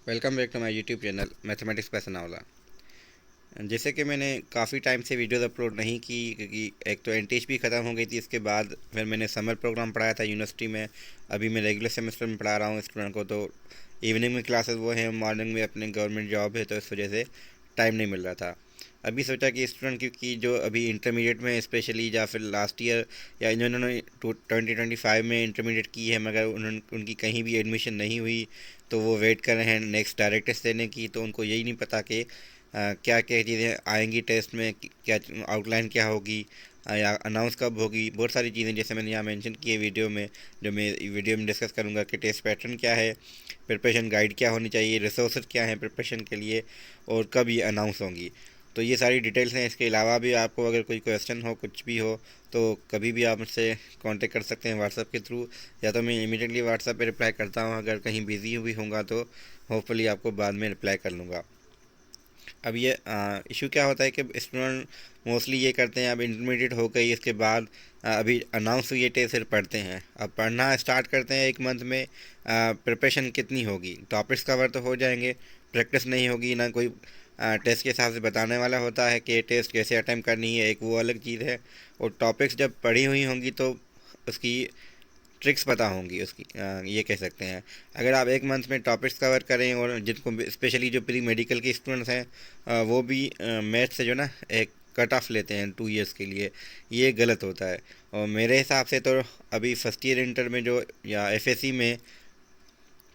Welcome back to my YouTube channel mathematics by Sanawla. जैसे कि मैंने काफ़ी टाइम से वीडियोस अपलोड नहीं की क्योंकि एक तो एनटीएचपी ख़त्म हो गई थी। इसके बाद फिर मैंने समर प्रोग्राम पढ़ाया था यूनिवर्सिटी में। अभी मैं रेगुलर सेमेस्टर में पढ़ा रहा हूँ स्टूडेंट को, तो इवनिंग में क्लासेस वो हैं, मॉर्निंग में अपने गवर्नमेंट जॉब है, तो इस वजह से टाइम नहीं मिल रहा था। अभी सोचा कि स्टूडेंट क्योंकि जो अभी इंटरमीडिएट में स्पेशली या फिर लास्ट ईयर या जिन्होंने 2025 में इंटरमीडिएट की है मगर उनकी कहीं भी एडमिशन नहीं हुई, तो वो वेट कर रहे हैं नेक्स्ट डायरेक्ट टेस्ट देने की। तो उनको यही नहीं पता कि क्या क्या चीज़ें आएंगी टेस्ट में, क्या आउटलाइन क्या होगी, या अनाउंस कब होगी। बहुत सारी चीज़ें जैसे मैंने यहाँ मेंशन की है वीडियो में, जो मैं वीडियो में डिस्कस करूँगा कि टेस्ट पैटर्न क्या है, प्रिपरेशन गाइड क्या होनी चाहिए, रिसोर्सेज क्या हैं प्रिपरेशन के लिए, और कब ये अनाउंस होंगी। तो ये सारी डिटेल्स हैं। इसके अलावा भी आपको अगर कोई क्वेश्चन हो, कुछ भी हो, तो कभी भी आप मुझसे कांटेक्ट कर सकते हैं व्हाट्सएप के थ्रू, या तो मैं इमीडिएटली व्हाट्सएप पे रिप्लाई करता हूँ। अगर कहीं बिजी भी होऊंगा तो होपफुली आपको बाद में रिप्लाई कर लूँगा। अब ये इशू क्या होता है कि स्टूडेंट मोस्टली ये करते हैं, अब इंटरमीडिएट हो गई इसके बाद अभी अनाउंस हुई है टेस्ट, फिर पढ़ते हैं। अब पढ़ना स्टार्ट करते हैं एक मंथ में, प्रिपरेशन कितनी होगी, टॉपिक्स कवर तो हो जाएंगे, प्रैक्टिस नहीं होगी ना। कोई टेस्ट के हिसाब से बताने वाला होता है कि टेस्ट कैसे अटैम्प्ट करनी है, एक वो अलग चीज़ है। और टॉपिक्स जब पढ़ी हुई होंगी तो उसकी ट्रिक्स पता होंगी उसकी, ये कह सकते हैं। अगर आप एक मंथ में टॉपिक्स कवर करें, और जिनको स्पेशली जो प्री मेडिकल के स्टूडेंट्स हैं वो भी मैथ से जो ना एक कट ऑफ लेते हैं 2 इयर्स के लिए, ये गलत होता है। और मेरे हिसाब से तो अभी फर्स्ट ईयर इंटर में जो या एफएससी में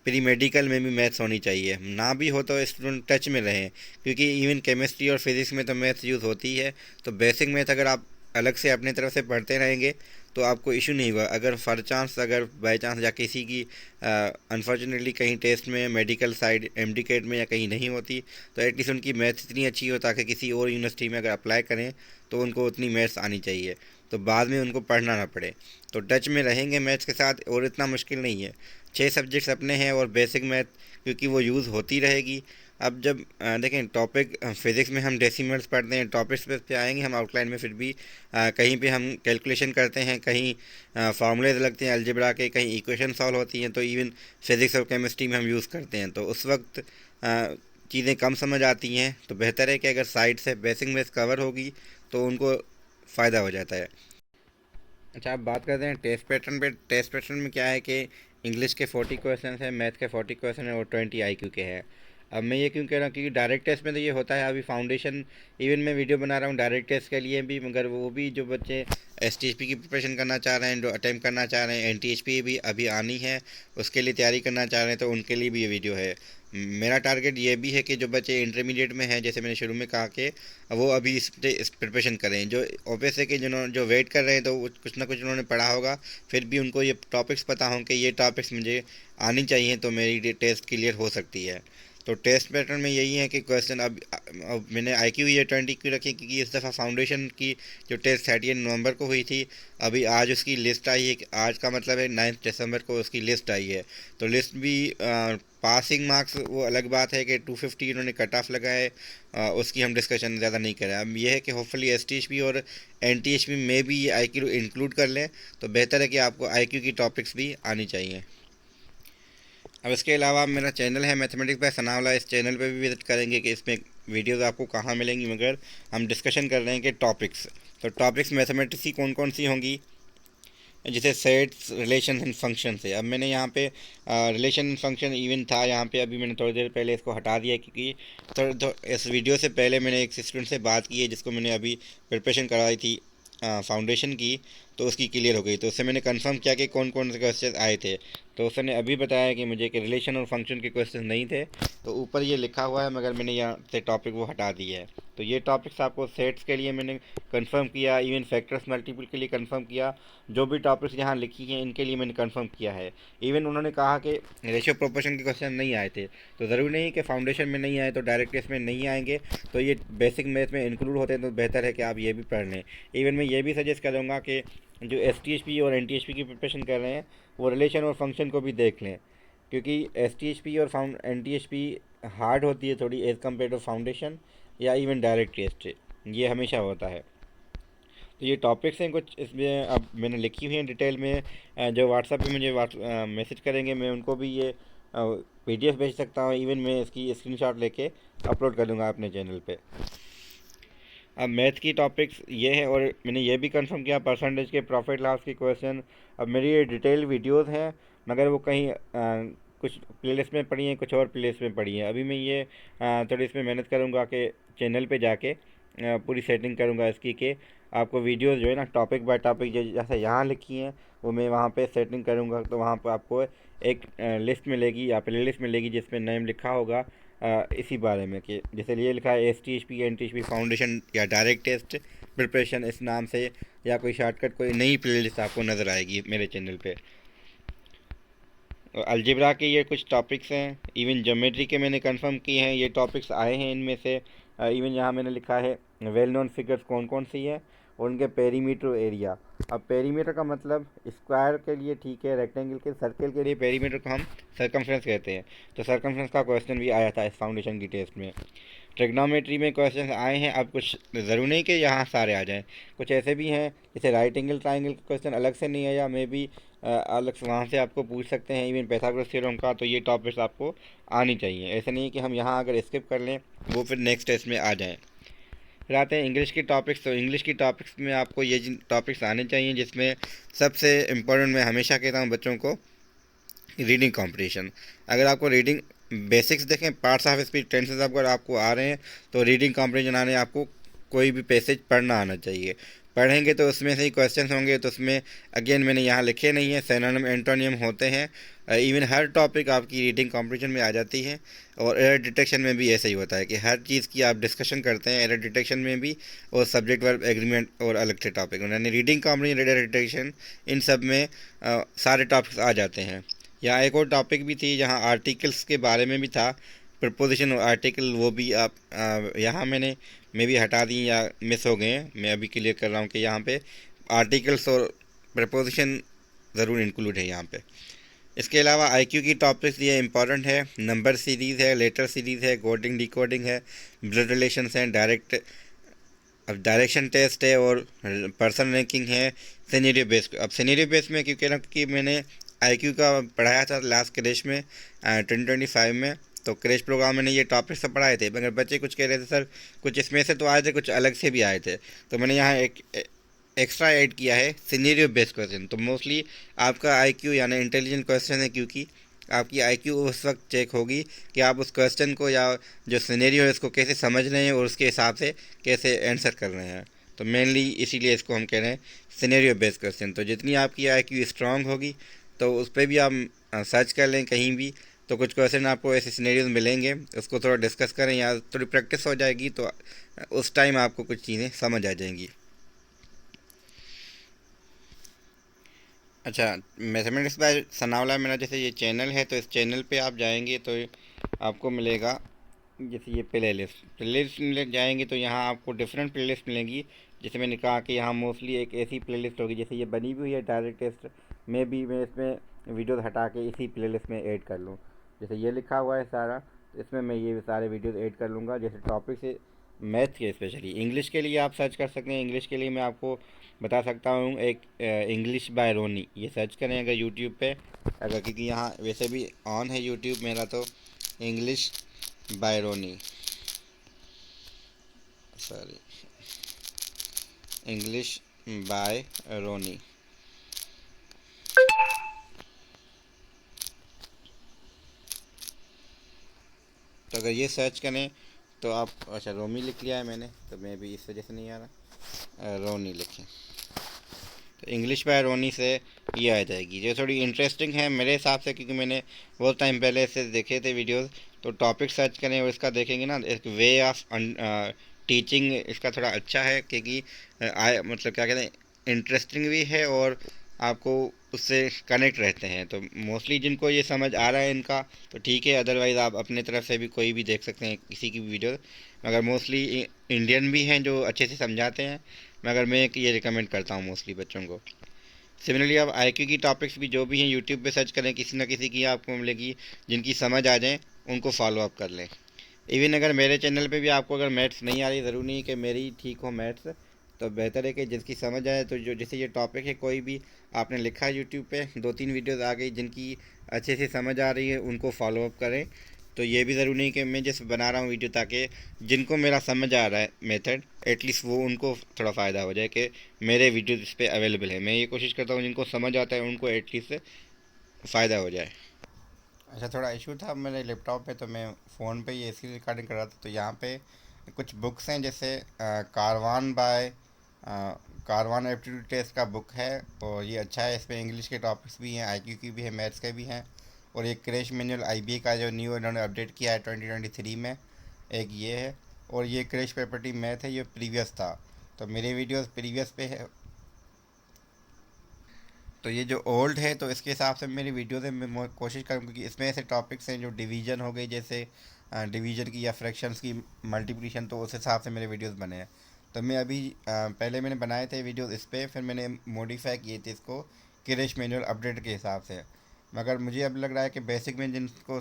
प्री मेडिकल में भी मैथ्स होनी चाहिए, ना भी हो तो स्टूडेंट टच में रहें, क्योंकि इवन केमिस्ट्री और फिज़िक्स में तो मैथ्स यूज़ होती है। तो बेसिक मैथ अगर आप अलग से अपने तरफ से पढ़ते रहेंगे तो आपको इशू नहीं होगा। अगर फॉर चांस, अगर बाई चांस या किसी की अनफॉर्चुनेटली कहीं टेस्ट में मेडिकल साइड एमडीकेट में या कहीं नहीं होती, तो एटलीस्ट उनकी मैथ्स इतनी अच्छी हो ताकि किसी और यूनिवर्सिटी में अगर अप्लाई करें तो उनको उतनी मैथ्स आनी चाहिए, तो बाद में उनको पढ़ना ना पड़े। तो टच में रहेंगे मैथ्स के साथ, और इतना मुश्किल नहीं है। 6 सब्जेक्ट्स अपने हैं और बेसिक मैथ क्योंकि वो यूज़ होती रहेगी। अब जब देखें टॉपिक फिज़िक्स में हम डेसिमल्स पढ़ते हैं, टॉपिक्स पे आएंगे हम आउटलाइन में, फिर भी कहीं पे हम कैलकुलेशन करते हैं, कहीं फार्मूलेज लगते हैं अलजेब्रा के, कहीं इक्वेशन सॉल्व होती हैं, तो इवन फिज़िक्स और केमिस्ट्री में हम यूज़ करते हैं। तो उस वक्त चीज़ें कम समझ आती हैं, तो बेहतर है कि अगर साइड से बेसिक मैथ कवर होगी तो उनको फ़ायदा हो जाता है। अच्छा, आप बात करते हैं टेस्ट पैटर्न पे। टेस्ट पैटर्न में क्या है कि इंग्लिश के 40 क्वेश्चन हैं, मैथ के 40 क्वेश्चन हैं, और 20 IQ के हैं। अब मैं ये क्यों कह रहा हूँ, क्योंकि डायरेक्ट टेस्ट में तो ये होता है, अभी फाउंडेशन इवन मैं वीडियो बना रहा हूँ डायरेक्ट टेस्ट के लिए भी, मगर वो भी जो बच्चे STHP की प्रिपरेशन करना चाह रहे हैं, जो अटैम्प्ट करना चाह रहे हैं, NTHP भी अभी आनी है उसके लिए तैयारी करना चाह रहे हैं, तो उनके लिए भी ये वीडियो है। मेरा टारगेट ये भी है कि जो बच्चे इंटरमीडिएट में हैं, जैसे मैंने शुरू में कहा कि वो अभी इस प्रिपरेशन करें, जो ऑब्वियस है कि जिन्होंने जो वेट कर रहे हैं तो कुछ ना कुछ उन्होंने पढ़ा होगा, फिर भी उनको ये टॉपिक्स पता हों कि ये टॉपिक्स मुझे आनी चाहिए तो मेरी टेस्ट क्लियर हो सकती है। तो टेस्ट पैटर्न में यही है कि क्वेश्चन अब मैंने IQ ये 20 क्यों रखी, क्योंकि इस दफ़ा फाउंडेशन की जो टेस्ट 30 नवंबर को हुई थी, अभी आज उसकी लिस्ट आई है। आज का मतलब है 9 दिसंबर को उसकी लिस्ट आई है। तो लिस्ट भी पासिंग मार्क्स वो अलग बात है कि 250 इन्होंने कट ऑफ लगा है, उसकी हम डिस्कशन ज़्यादा नहीं करें। अब ये है कि होपफुली STHP और NTHP में भी ये IQ इंक्लूड कर लें, तो बेहतर है कि आपको IQ की टॉपिक्स भी आनी चाहिए। अब इसके अलावा मेरा चैनल है मैथमेटिक्स बाय सनावला, इस चैनल पे भी विजिट करेंगे कि इसमें वीडियोस आपको कहाँ मिलेंगी, मगर हम डिस्कशन कर रहे हैं कि टॉपिक्स। तो टॉपिक्स मैथमेटिक्स की कौन कौन सी होंगी, जैसे सेट्स, रिलेशन एंड फंक्शन है। अब मैंने यहाँ पे रिलेशन एंड फंक्शन इवन था यहाँ पे, अभी मैंने थोड़ी देर पहले इसको हटा दिया, क्योंकि तो इस वीडियो से पहले मैंने एक स्टूडेंट से बात की है जिसको मैंने अभी प्रिपरेशन करवाई थी फाउंडेशन की, तो उसकी क्लियर हो गई। तो उससे मैंने कंफर्म किया कि कौन कौन से क्वेश्चन आए थे, तो उसने अभी बताया कि मुझे कि रिलेशन और फंक्शन के क्वेश्चन नहीं थे। तो ऊपर ये लिखा हुआ है, मगर मैंने यहाँ से टॉपिक वो हटा दिया है। तो ये टॉपिक्स आपको सेट्स के लिए मैंने कंफर्म किया, इवन फैक्टर्स मल्टीपल के लिए कंफर्म किया। जो भी टॉपिक्स यहाँ लिखी हैं इनके लिए मैंने कंफर्म किया है। इवन उन्होंने कहा कि रेशियो प्रोपोर्शन के क्वेश्चन नहीं आए थे, तो ज़रूरी नहीं कि फाउंडेशन में नहीं आए तो डायरेक्ट टेस्ट में नहीं आएंगे, तो ये बेसिक मैथ में इंक्लूड होते हैं, तो बेहतर है कि आप ये भी पढ़ लें। इवन मैं ये भी सजेस्ट करूँगा कि जो STHP और NTHP की प्रिपरेशन कर रहे हैं वो रिलेशन और फंक्शन को भी देख लें, क्योंकि STHP और NTHP हार्ड होती है थोड़ी एज़ कम्पेयर टू फाउंडेशन या इवन डायरेक्ट टेस्ट, ये हमेशा होता है। तो ये टॉपिक्स हैं कुछ, इसमें अब मैंने लिखी हुई हैं डिटेल में। जो व्हाट्सएप पे मुझे मैसेज करेंगे मैं उनको भी ये PDF भेज सकता हूँ, इवन मैं इसकी स्क्रीनशॉट लेके अपलोड कर दूँगा अपने चैनल पे। अब मैथ की टॉपिक्स ये है, और मैंने ये भी कंफर्म किया परसेंटेज के प्रॉफिट लॉस के क्वेश्चन। अब मेरी ये डिटेल वीडियोस हैं, मगर वो कहीं कुछ प्लेलिस्ट में पड़ी हैं, कुछ और प्लेलिस्ट में पड़ी हैं। अभी मैं ये थोड़ी इसमें मेहनत करूँगा कि चैनल पे जाके पूरी सेटिंग करूँगा इसकी, कि आपको वीडियोस जो है ना टॉपिक बाय टॉपिक जैसे यहाँ लिखी हैं वो मैं वहाँ पे सेटिंग करूँगा, तो वहाँ पर आपको एक लिस्ट मिलेगी या प्ले लिस्ट मिलेगी जिसमें नेम लिखा होगा इसी बारे में, कि जैसे ये लिखा है STHP NTHP फाउंडेशन या डायरेक्ट टेस्ट प्रिपरेशन इस नाम से, या कोई शॉर्टकट कोई नई प्लेलिस्ट आपको नज़र आएगी मेरे चैनल पे। अलजेब्रा के ये कुछ टॉपिक्स हैं, इवन ज्योमेट्री के मैंने कंफर्म किए हैं, ये टॉपिक्स आए हैं इनमें से। इवन यहाँ मैंने लिखा है वेल नोन फिगर्स कौन कौन सी है और उनके पेरीमीटर एरिया। अब पेरीमीटर का मतलब स्क्वायर के लिए ठीक है, रेक्टेंगल के, सर्कल के लिए पेरीमीटर को हम सर्कमफ्रेंस कहते हैं। तो सर्कमफ्रेंस का क्वेश्चन भी आया था इस फाउंडेशन की टेस्ट में। ट्रिग्नोमेट्री में क्वेश्चन आए हैं। अब कुछ ज़रूर नहीं कि यहाँ सारे आ जाएं, कुछ ऐसे भी हैं जैसे राइट एंगल ट्राइंगल का क्वेश्चन अलग से नहीं आया, मे भी अलग से वहाँ से आपको पूछ सकते हैं। इवन पैथागोरस थ्योरम का, तो ये टॉपिक्स आपको आनी चाहिए। ऐसा नहीं है कि हम यहाँ अगर स्किप कर लें वो फिर नेक्स्ट टेस्ट में आ जाएँ। फिर आते हैं इंग्लिश की टॉपिक्स। तो इंग्लिश की टॉपिक्स में आपको ये जिन टॉपिक्स आने चाहिए, जिसमें सबसे इम्पोर्टेंट मैं हमेशा कहता हूँ बच्चों को, रीडिंग कॉम्पिटिशन। अगर आपको रीडिंग बेसिक्स देखें, पार्ट्स ऑफ स्पीच, टेंसेस अगर आपको आ रहे हैं, तो रीडिंग कॉम्पिटिशन आने आपको कोई भी पैसेज पढ़ना आना चाहिए। पढ़ेंगे तो उसमें से ही क्वेश्चन होंगे, तो उसमें अगेन मैंने यहाँ लिखे नहीं है, सिनोनिम एंटोनियम होते हैं। इवन हर टॉपिक आपकी रीडिंग कॉम्पिटिशन में आ जाती है। और एरर डिटेक्शन में भी ऐसा ही होता है कि हर चीज़ की आप डिस्कशन करते हैं एरर डिटेक्शन में भी, और सब्जेक्ट वर्ब एग्रीमेंट और अलग से टॉपिक, यानी रीडिंग कॉम्पिटिशन, एरर डिटेक्शन, इन सब में सारे टॉपिक्स आ जाते हैं। यहाँ एक और टॉपिक भी थी जहाँ आर्टिकल्स के बारे में भी था, प्रपोजिशन और आर्टिकल, वो भी आप यहाँ मैंने मे भी हटा दी या मिस हो गए हैं। मैं अभी क्लियर कर रहा हूँ कि यहाँ पे आर्टिकल्स और प्रपोजिशन ज़रूर इंक्लूड है यहाँ पे। इसके अलावा आईक्यू की टॉपिक्स ये इंपॉर्टेंट है, नंबर सीरीज़ है, लेटर सीरीज़ है, कोडिंग डिकोडिंग है, ब्लड रिलेशंस हैं, अब डायरेक्शन टेस्ट है, और पर्सन रैंकिंग है, सिनेरियो बेस। अब सिनेरियो बेस में क्योंकि मैंने आईक्यू का पढ़ाया था लास्ट क्रेश में 2025 में, तो क्रेश प्रोग्राम में ये टॉपिक सब पढ़ाए थे, मगर बच्चे कुछ कह रहे थे सर कुछ इसमें से तो आए थे, कुछ अलग से भी आए थे, तो मैंने यहाँ एक एक्स्ट्रा ऐड किया है सिनेरियो बेस्ड क्वेश्चन। तो मोस्टली आपका आईक्यू यानी इंटेलिजेंट क्वेश्चन है, क्योंकि आपकी आईक्यू उस वक्त चेक होगी कि आप उस क्वेश्चन को या जो सिनेरियो है इसको कैसे समझ रहे हैं और उसके हिसाब से कैसे आंसर कर रहे हैं। तो मेनली इसीलिए इसको हम कह रहे हैं सिनेरियो बेस्ड क्वेश्चन। तो जितनी आपकी आईक्यू स्ट्रांग होगी, तो उस पर भी आप सर्च कर लें कहीं भी, तो कुछ क्वेश्चन आपको ऐसे सिनेरियोज मिलेंगे, उसको थोड़ा डिस्कस करें या थोड़ी प्रैक्टिस हो जाएगी, तो उस टाइम आपको कुछ चीज़ें समझ आ जाएंगी। अच्छा, मैथमेटिक्स बाय सनावला मेरा जैसे ये चैनल है, तो इस चैनल पे आप जाएंगे तो आपको मिलेगा जैसे ये प्लेलिस्ट मिल जाएंगे, तो यहाँ आपको डिफरेंट प्लेलिस्ट मिलेंगी। जैसे मैंने कहा कि यहाँ मोस्टली एक ऐसी प्लेलिस्ट होगी, जैसे ये बनी हुई है डायरेक्ट टेस्ट में भी, मैं इसमें वीडियोस हटा के इसी प्लेलिस्ट में ऐड कर लूँ। जैसे ये लिखा हुआ है सारा, तो इसमें मैं ये सारे वीडियोस ऐड कर लूँगा। जैसे टॉपिक से मैथ के, स्पेशली इंग्लिश के लिए आप सर्च कर सकते हैं। इंग्लिश के लिए मैं आपको बता सकता हूँ, एक इंग्लिश बाय रोनी, ये सर्च करें अगर यूट्यूब पे, अगर, क्योंकि यहाँ वैसे भी ऑन है यूट्यूब मेरा, तो English by Roni, sorry, English by Roni. तो अगर ये सर्च करें तो आप, अच्छा रोमी लिख लिया है मैंने, तो मैं भी इस वजह से नहीं आ रहा, रोनी लिखें तो इंग्लिश बाय रोनी से ये आ जाएगी, जो थोड़ी इंटरेस्टिंग है मेरे हिसाब से, क्योंकि मैंने बहुत टाइम पहले से देखे थे वीडियोस। तो टॉपिक सर्च करें और इसका देखेंगे ना, एक वे ऑफ टीचिंग इसका थोड़ा अच्छा है, क्योंकि मतलब क्या कहते हैं, इंटरेस्टिंग भी है और आपको उससे कनेक्ट रहते हैं। तो मोस्टली जिनको ये समझ आ रहा है इनका, तो ठीक है, अदरवाइज़ आप अपने तरफ से भी कोई भी देख सकते हैं किसी की वीडियो, मगर मोस्टली इंडियन भी हैं जो अच्छे से समझाते हैं, मगर मैं ये रिकमेंड करता हूँ मोस्टली बच्चों को। सिमिलरली आप आईक्यू की टॉपिक्स भी जो भी हैं यूट्यूब पे सर्च करें, किसी न किसी की आपको मिलेगी, जिनकी समझ आ जाए उनको फॉलो अप कर लें। इवन अगर मेरे चैनल पे भी आपको अगर मैथ्स नहीं आ रही, ज़रूरी नहीं कि मेरी ठीक हो मैथ्स, तो बेहतर है कि जिसकी समझ आए, तो जो जैसे ये टॉपिक है कोई भी आपने लिखा है यूट्यूब पे, 2-3 वीडियोस आ गई जिनकी अच्छे से समझ आ रही है उनको फॉलो अप करें। तो ये भी ज़रूरी नहीं कि मैं जैसे बना रहा हूँ वीडियो, ताकि जिनको मेरा समझ आ रहा है मेथड, एटलीस्ट वो उनको थोड़ा फ़ायदा हो जाए कि मेरे वीडियो इस पर अवेलेबल है। मैं ये कोशिश करता हूँ जिनको समझ आता है उनको एटलीस्ट फ़ायदा हो जाए। अच्छा, थोड़ा इशू था मेरे लैपटॉप पे, तो मैं फ़ोन पे ये इसकी रिकॉर्डिंग कर रहा था। तो यहाँ पे कुछ बुक्स हैं, जैसे Karwan bye Karwan aptitude test का बुक है, और ये अच्छा है। इसमें इंग्लिश के टॉपिक्स भी हैं, आईक्यू की भी है, मैथ्स के भी हैं। और एक क्रैश मैनुअल आईबीए का जो न्यू इन्होंने अपडेट किया है 2023 में, एक ये है। और ये क्रैश प्रॉपर्टी मैथ है, ये प्रीवियस था। तो मेरे वीडियोस प्रीवियस पे है, तो ये जो ओल्ड है तो इसके हिसाब से मेरी वीडियोज़ में मैं कोशिश करूँगा कि इसमें ऐसे टॉपिक्स हैं जो डिवीजन हो गई, जैसे डिवीजन की या फ्रैक्शंस की मल्टीप्लिकेशन, तो उस हिसाब से मेरे वीडियोस बने हैं। तो मैं अभी पहले मैंने बनाए थे वीडियोस इस पे, फिर मैंने मॉडिफाई किए थे इसको क्रेश मैनुअल अपडेट के हिसाब से। मगर मुझे अब लग रहा है कि बेसिक में जिनको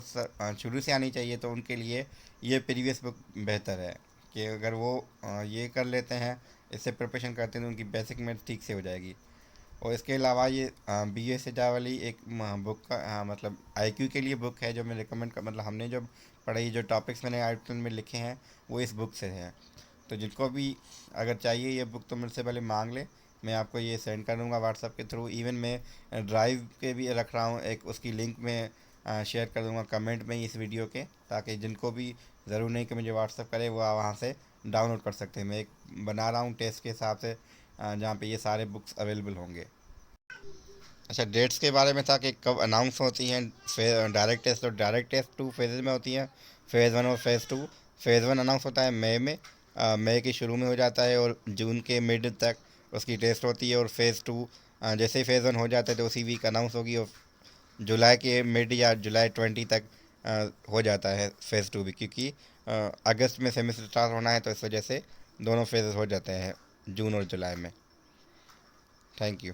शुरू से आनी चाहिए तो उनके लिए ये प्रीवियस बुक बेहतर है, कि अगर वो ये कर लेते हैं, इससे प्रिपरेशन करते हैं, तो उनकी बेसिक में ठीक से हो जाएगी। और इसके अलावा ये बी एस एचा वाली एक बुक का मतलब आईक्यू के लिए बुक है, जो मैं रिकमेंड कर, मतलब हमने जो पढ़ाई, जो टॉपिक्स मैंने आर्टिकल में लिखे हैं वो इस बुक से हैं। तो जिनको भी अगर चाहिए ये बुक तो मुझसे पहले मांग ले, मैं आपको ये सेंड कर दूँगा व्हाट्सअप के थ्रू। इवन मैं ड्राइव के भी रख रहा हूँ एक, उसकी लिंक में शेयर कर दूँगा कमेंट में ही इस वीडियो के, ताकि जिनको भी ज़रूर नहीं कि मुझे व्हाट्सअप करे, वो वहाँ से डाउनलोड कर सकते हैं। मैं एक बना रहा हूँ टेस्ट के हिसाब से, जहाँ पे ये सारे बुक्स अवेलेबल होंगे। अच्छा, डेट्स के बारे में था कि कब अनाउंस होती हैं डायरेक्ट टेस्ट। तो डायरेक्ट टेस्ट 2 फेजेज़ में होती हैं, फ़ेज़ 1 और फ़ेज़ 2। फ़ेज़ 1 अनाउंस होता है मई में, मई के शुरू में हो जाता है, और जून के मिड तक उसकी टेस्ट होती है। और फ़ेज़ 2 जैसे ही फ़ेज़ 1 हो जाता है तो उसी वीक अनाउंस होगी, और जुलाई के मिड या जुलाई 20 तक हो जाता है फ़ेज़ 2 भी, क्योंकि अगस्त में सेमेस्टर स्टार्ट होना है, तो इस वजह से दोनों फेजेस हो जाते हैं जून और जुलाई में। Thank you.